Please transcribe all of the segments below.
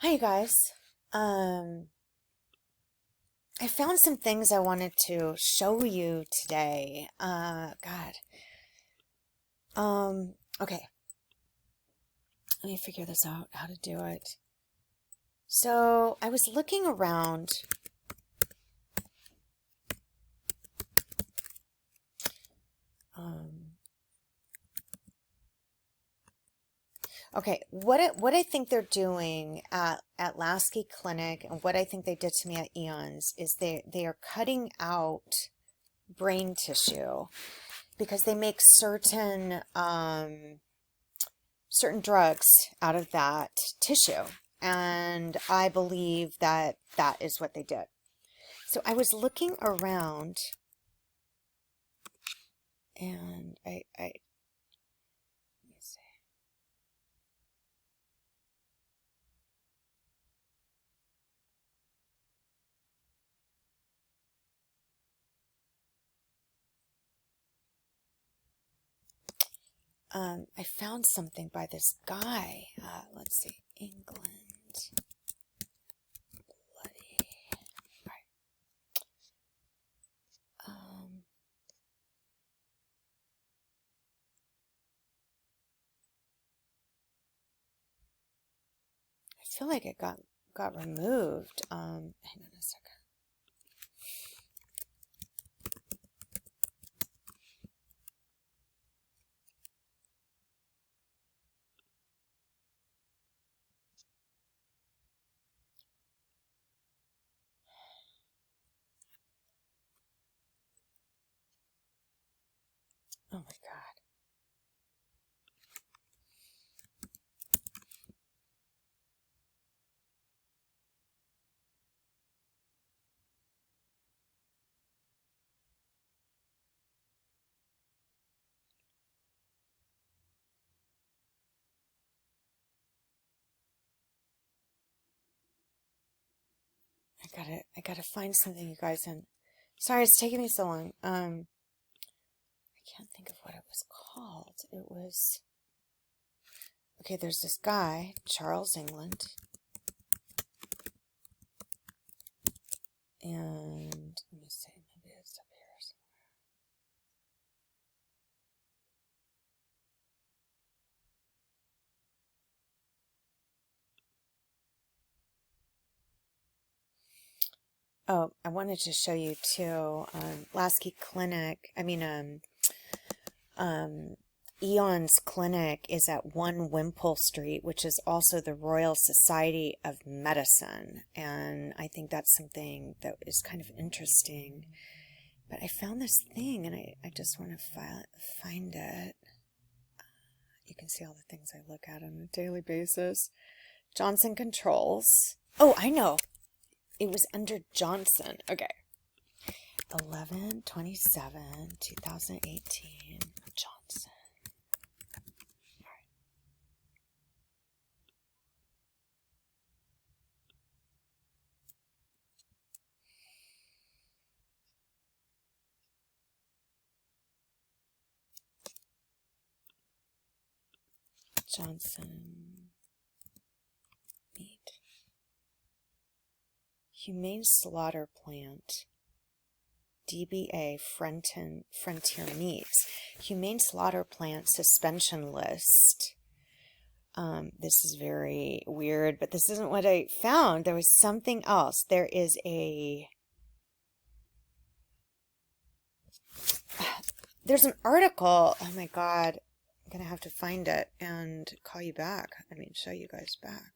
Hi guys. Um, I found some things I wanted to show you today. God. Okay. Let me figure this out, how to do it. So, I was looking around. Um, okay, what I think they're doing at Lasky Clinic and what I think they did to me at Eons is they are cutting out brain tissue because they make certain drugs out of that tissue. And I believe that that is what they did. So I was looking around and let me see. I found something by this guy. Let's see, England. Bloody. Right. I feel like it got removed. Hang on a second. Oh my God. I gotta find something, you guys, and sorry it's taking me so long. I can't think of what it was called. It was okay, there's this guy, Charles England, and let me see, maybe it's up here somewhere. Oh, I wanted to show you too. Lasky Clinic, Eon's clinic is at 1 Wimpole Street, which is also the Royal Society of Medicine. And I think that's something that is kind of interesting. But I found this thing and I just want to find it. You can see all the things I look at on a daily basis. Johnson Controls. Oh, I know. It was under Johnson. Okay. 11/27/2018. Johnson. Johnson. Meat. Humane Slaughter Plant. DBA Frontier Meats. Humane Slaughter Plant Suspension List. This is very weird, but this isn't what I found. There was something else. There is there's an article. Oh my God. I'm going to have to find it and call you back. Show you guys back.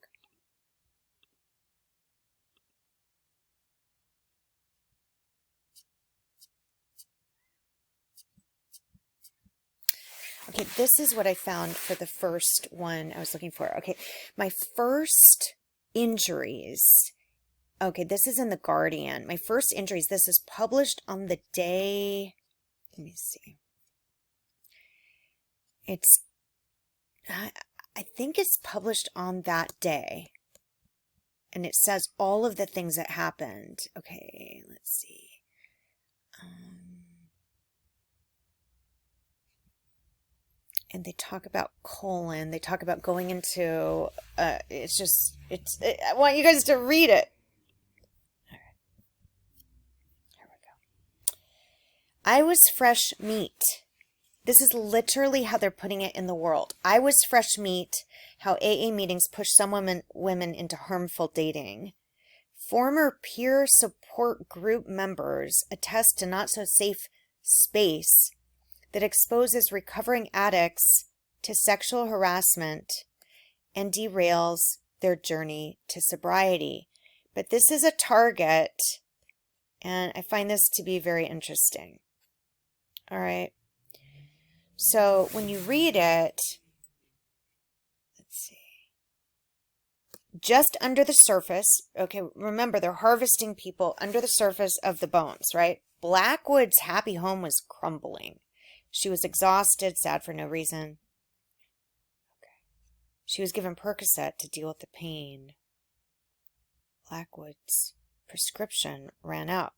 Okay, this is what I found for the first one I was looking for. Okay, my first injuries. Okay, this is in The Guardian. My first injuries. This is published on the day. Let me see. I think it's published on that day. And it says all of the things that happened. Okay, let's see. And they talk about colon. They talk about going into, I want you guys to read it. All right. Here we go. I was fresh meat. This is literally how they're putting it in the world. I was fresh meat, how AA meetings push some women into harmful dating. Former peer support group members attest to not so safe space that exposes recovering addicts to sexual harassment and derails their journey to sobriety. But this is a target, and I find this to be very interesting. All right. So when you read it, let's see. Just under the surface, okay, remember they're harvesting people under the surface of the bones, right? Blackwood's happy home was crumbling. She was exhausted, sad for no reason. Okay. She was given Percocet to deal with the pain. Blackwood's prescription ran out.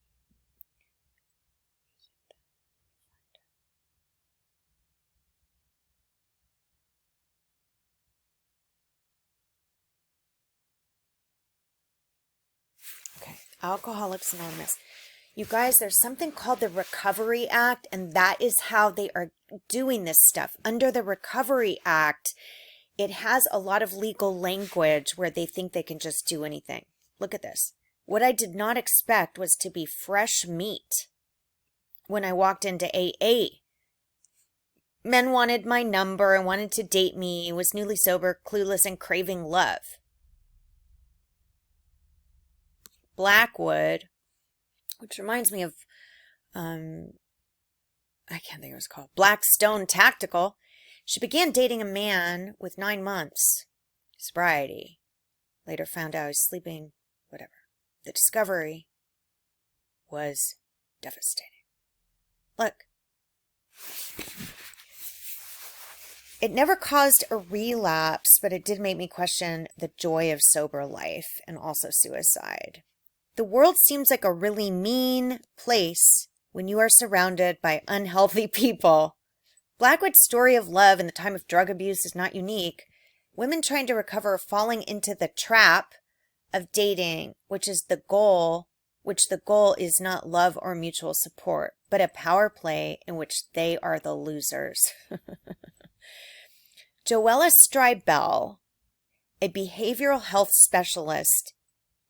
Okay, Alcoholics Anonymous. You guys, there's something called the Recovery Act, and that is how they are doing this stuff. Under the Recovery Act, it has a lot of legal language where they think they can just do anything. Look at this. What I did not expect was to be fresh meat when I walked into AA. Men wanted my number and wanted to date me, was newly sober, clueless, and craving love. Blackwood, which reminds me of, I can't think of what it's called, Blackstone Tactical. She began dating a man with 9 months sobriety. Later found out he was sleeping, whatever. The discovery was devastating. Look. It never caused a relapse, but it did make me question the joy of sober life and also suicide. The world seems like a really mean place when you are surrounded by unhealthy people. Blackwood's story of love in the time of drug abuse is not unique. Women trying to recover are falling into the trap of dating, which the goal is not love or mutual support, but a power play in which they are the losers. Joella Strybell, a behavioral health specialist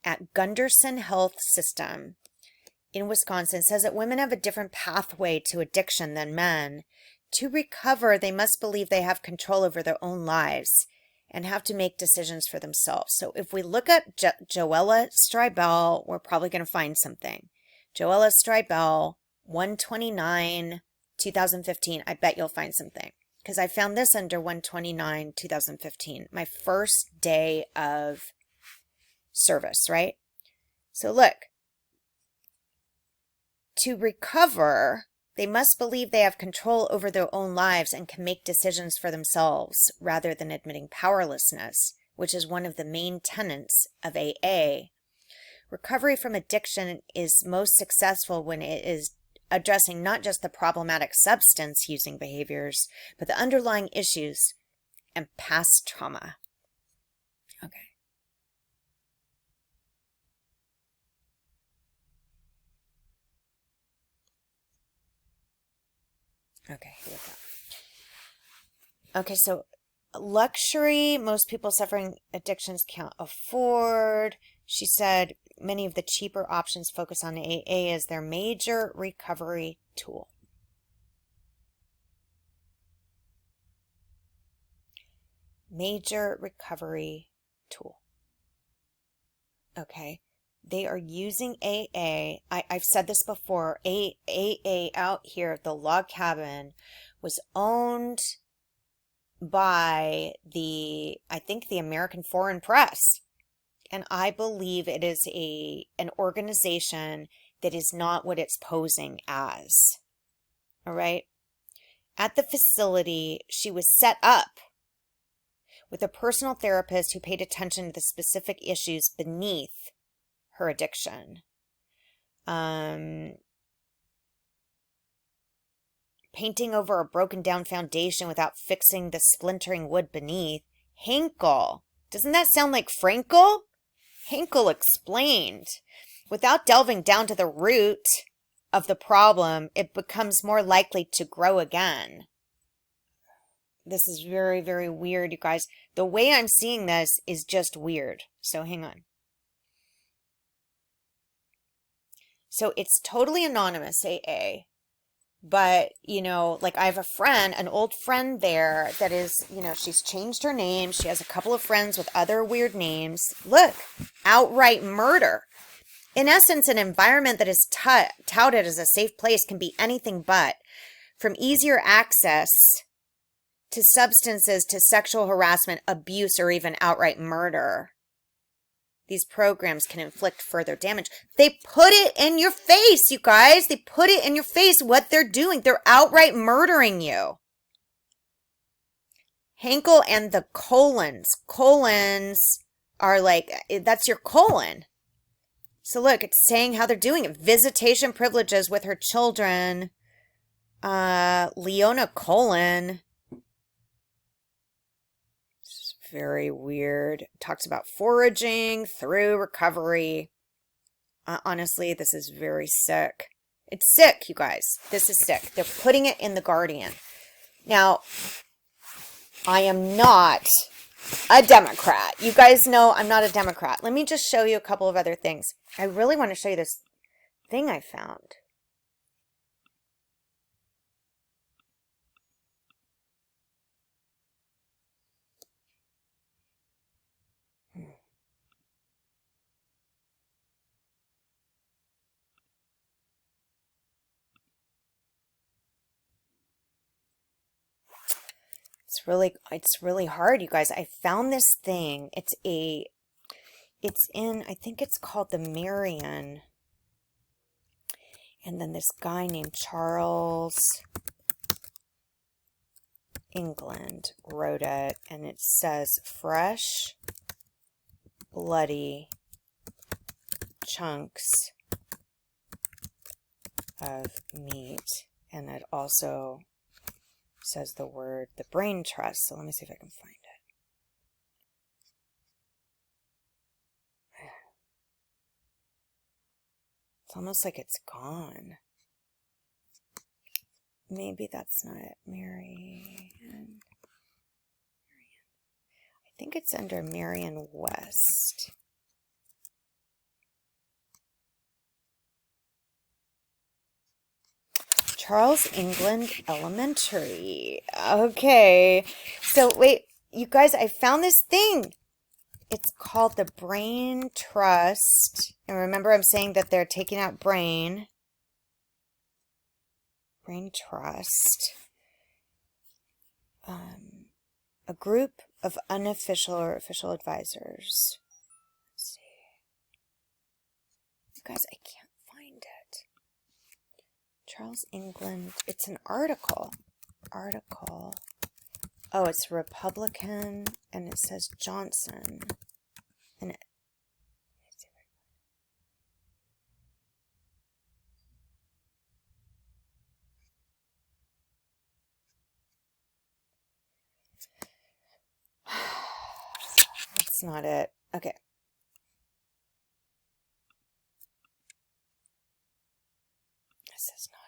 at Gunderson Health System in Wisconsin, says that women have a different pathway to addiction than men. To recover, they must believe they have control over their own lives and have to make decisions for themselves. So if we look at Joella Strybell, we're probably going to find something. Joella Strybell, 129, 2015. I bet you'll find something. Because I found this under 129, 2015. My first day of service, right? So look. To recover, they must believe they have control over their own lives and can make decisions for themselves rather than admitting powerlessness, which is one of the main tenets of AA. Recovery from addiction is most successful when it is addressing not just the problematic substance-using behaviors, but the underlying issues and past trauma. Okay. Okay, here we go. Okay, so luxury, most people suffering addictions can't afford. She said many of the cheaper options focus on AA as their major recovery tool. Major recovery tool. Okay. They are using AA. I've said this before. AA out here at the log cabin was owned by I think the American Foreign Press. And I believe it is an organization that is not what it's posing as. All right. At the facility, she was set up with a personal therapist who paid attention to the specific issues beneath her addiction. painting over a broken down foundation without fixing the splintering wood beneath. Henkel. Doesn't that sound like Frankel? Henkel explained. Without delving down to the root of the problem, it becomes more likely to grow again. This is very, very weird, you guys. The way I'm seeing this is just weird. So hang on. So it's totally anonymous, AA. But, you know, like I have a friend, an old friend there that is, you know, she's changed her name. She has a couple of friends with other weird names. Look, outright murder. In essence, an environment that is touted as a safe place can be anything but. From easier access to substances to sexual harassment, abuse, or even outright murder. These programs can inflict further damage. They put it in your face, you guys. They put it in your face what they're doing. They're outright murdering you. Henkel and the colons. Colons are like, that's your colon. So look, it's saying how they're doing it. Visitation privileges with her children. Leona Colon. It's very weird. Talks about foraging through recovery. Honestly, this is very sick. It's sick, you guys. This is sick. They're putting it in The Guardian. Now, I am not a Democrat. You guys know I'm not a Democrat. Let me just show you a couple of other things. I really want to show you this thing I found. It's really hard, you guys. I found this thing. It's in, I think it's called the Marion. And then this guy named Charles England wrote it, and it says fresh, bloody chunks of meat. And it also says the brain trust. So let me see if I can find it. It's almost like it's gone. Maybe that's not it. Marion. I think it's under Marion West. Charles England Elementary. Okay. So wait, you guys, I found this thing. It's called the Brain Trust. And remember, I'm saying that they're taking out brain. Brain Trust. A group of unofficial or official advisors. Let's see. You guys, I can't find it. Charles England. It's an article. Oh, it's Republican, and it says Johnson. And that's not it. Okay. This is not it.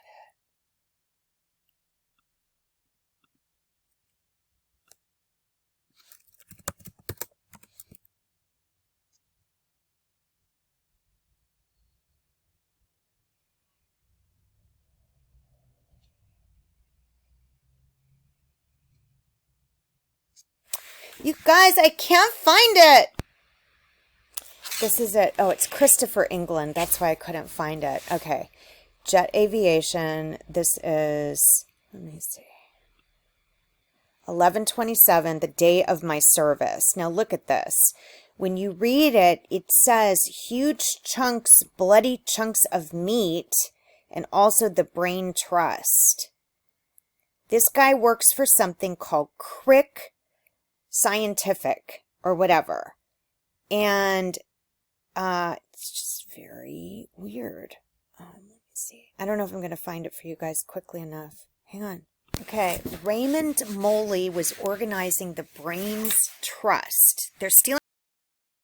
You guys, I can't find it. This is it. Oh, it's Christopher England. That's why I couldn't find it. Okay. Jet Aviation. This is, let me see. 11/27, the day of my service. Now look at this. When you read it, it says huge chunks, bloody chunks of meat, and also the Brain Trust. This guy works for something called Crick Scientific or whatever. And it's just very weird. Let me see. I don't know if I'm going to find it for you guys quickly enough. Hang on. Okay, Raymond Moley was organizing the Brains Trust. They're stealing